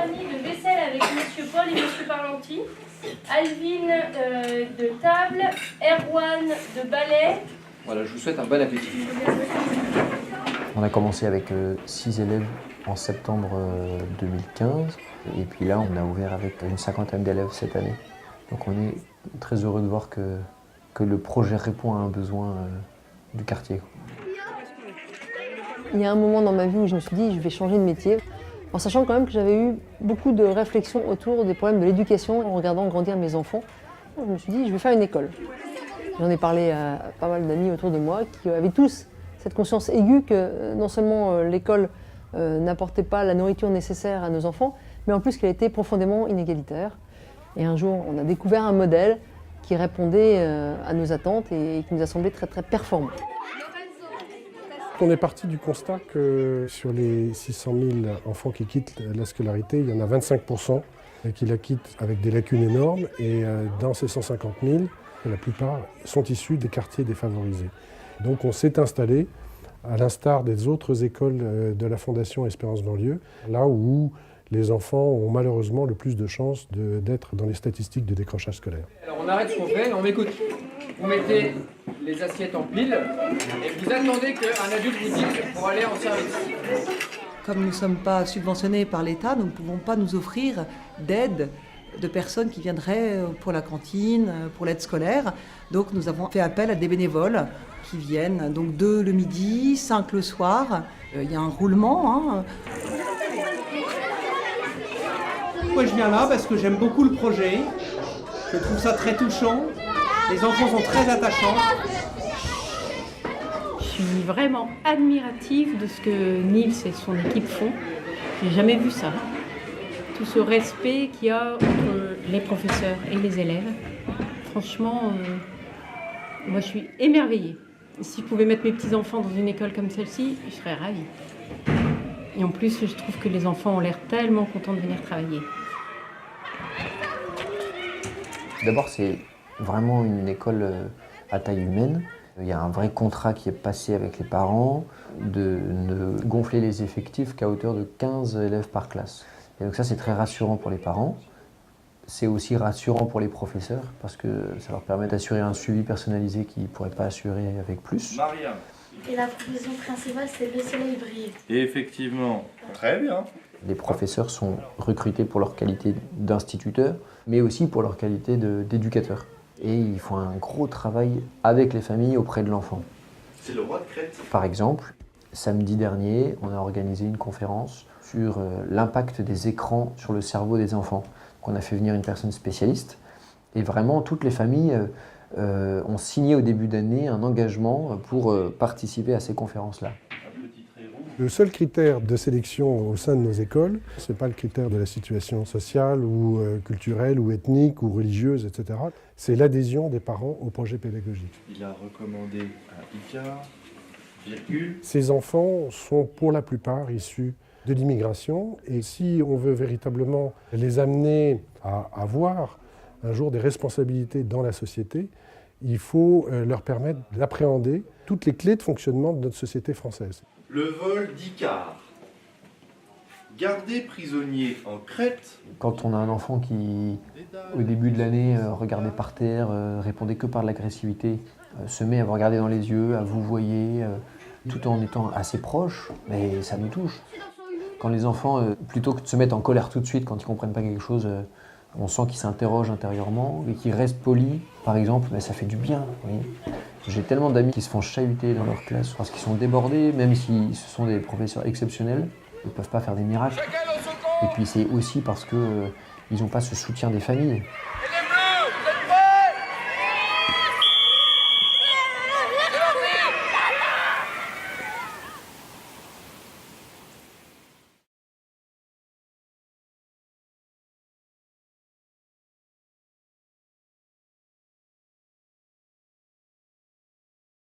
Ami de vaisselle avec Monsieur Paul et Monsieur Parlanti, Alvin de table, Erwan de ballet. Voilà, je vous souhaite un bon appétit. On a commencé avec 6 élèves en septembre 2015 et puis là on a ouvert avec une cinquantaine d'élèves cette année. Donc on est très heureux de voir que le projet répond à un besoin du quartier. Il y a un moment dans ma vie où je me suis dit je vais changer de métier, en sachant quand même que j'avais eu beaucoup de réflexions autour des problèmes de l'éducation en regardant grandir mes enfants. Je me suis dit je vais faire une école. J'en ai parlé à pas mal d'amis autour de moi qui avaient tous cette conscience aiguë que non seulement l'école n'apportait pas la nourriture nécessaire à nos enfants, mais en plus qu'elle était profondément inégalitaire. Et un jour, on a découvert un modèle qui répondait à nos attentes et qui nous a semblé très très performant. On est parti du constat que sur les 600 000 enfants qui quittent la scolarité, il y en a 25% qui la quittent avec des lacunes énormes. Et dans ces 150 000, la plupart sont issus des quartiers défavorisés. Donc on s'est installé, à l'instar des autres écoles de la Fondation Espérance Banlieue, là où les enfants ont malheureusement le plus de chances d'être dans les statistiques de décrochage scolaire. Alors on arrête ce qu'on fait, on m'écoute. Vous mettez les assiettes en pile et vous attendez qu'un adulte vous dise pour aller en service. Comme nous ne sommes pas subventionnés par l'État, nous ne pouvons pas nous offrir d'aide de personnes qui viendraient pour la cantine, pour l'aide scolaire. Donc nous avons fait appel à des bénévoles qui viennent, donc 2 le midi, 5 le soir. Il y a un roulement. Moi je viens là parce que j'aime beaucoup le projet. Je trouve ça très touchant. Les enfants sont très attachants. Je suis vraiment admirative de ce que Nils et son équipe font. J'ai jamais vu ça. Tout ce respect qu'il y a entre les professeurs et les élèves. Franchement, moi je suis émerveillée. Si je pouvais mettre mes petits-enfants dans une école comme celle-ci, je serais ravie. Et en plus, je trouve que les enfants ont l'air tellement contents de venir travailler. D'abord, c'est vraiment une école à taille humaine. Il y a un vrai contrat qui est passé avec les parents de ne gonfler les effectifs qu'à hauteur de 15 élèves par classe. Et donc ça, c'est très rassurant pour les parents. C'est aussi rassurant pour les professeurs parce que ça leur permet d'assurer un suivi personnalisé qu'ils ne pourraient pas assurer avec plus. Maria. Et la profession principale, c'est le soleil brille. Et effectivement, très bien. Les professeurs sont recrutés pour leur qualité d'instituteurs, mais aussi pour leur qualité d'éducateurs. Et ils font un gros travail avec les familles auprès de l'enfant. C'est le roi de Crète. Par exemple, samedi dernier, on a organisé une conférence sur l'impact des écrans sur le cerveau des enfants. On a fait venir une personne spécialiste et vraiment toutes les familles ont signé au début d'année un engagement pour participer à ces conférences-là. Le seul critère de sélection au sein de nos écoles, ce n'est pas le critère de la situation sociale ou culturelle ou ethnique ou religieuse, etc. C'est l'adhésion des parents au projet pédagogique. Il a recommandé un ICAR, virgule. Ces enfants sont pour la plupart issus de l'immigration et si on veut véritablement les amener à avoir un jour des responsabilités dans la société, il faut leur permettre d'appréhender toutes les clés de fonctionnement de notre société française. Le vol d'Icare. Gardé prisonnier en Crète. Quand on a un enfant qui, au début de l'année, regardait par terre, répondait que par de l'agressivité, se met à vous regarder dans les yeux, à vous voyer, tout en étant assez proche, mais ça nous touche. Quand les enfants, plutôt que de se mettre en colère tout de suite quand ils ne comprennent pas quelque chose, on sent qu'ils s'interrogent intérieurement et qu'ils restent polis, par exemple, ça fait du bien. Oui. J'ai tellement d'amis qui se font chahuter dans leur classe parce qu'ils sont débordés, même si ce sont des professeurs exceptionnels, ils ne peuvent pas faire des miracles. Et puis c'est aussi parce qu'ils n'ont pas ce soutien des familles.